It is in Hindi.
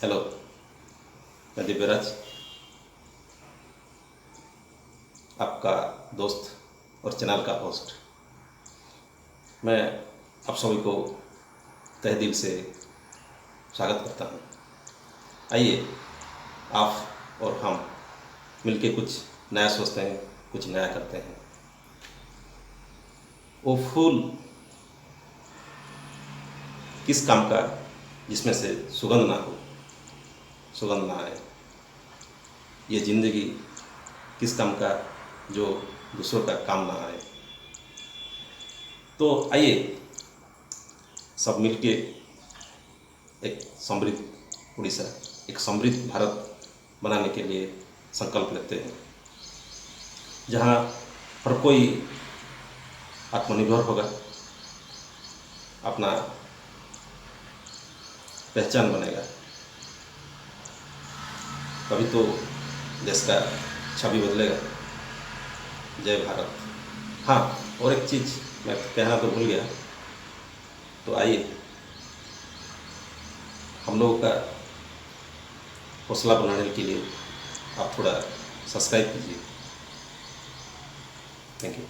हेलो, मैं दिव्यराज, आपका दोस्त और चैनल का होस्ट। मैं आप सभी को तहे दिल से स्वागत करता हूँ। आइए आप और हम मिलके कुछ नया सोचते हैं, कुछ नया करते हैं। वो फूल किस काम का जिसमें से सुगंध ना हो, सुगंध ना आए। ये ज़िंदगी किस काम का जो दूसरों का काम ना आए। तो आइए सब मिलके एक समृद्ध उड़ीसा, एक समृद्ध भारत बनाने के लिए संकल्प लेते हैं, जहाँ हर कोई आत्मनिर्भर होगा, अपना पहचान बनेगा, तभी तो देश का छवि बदलेगा। जय भारत। हाँ, और एक चीज़ मैं कहना तो भूल गया, तो आइए हम लोगों का हौसला बनाने के लिए आप थोड़ा सब्सक्राइब कीजिए। Thank you.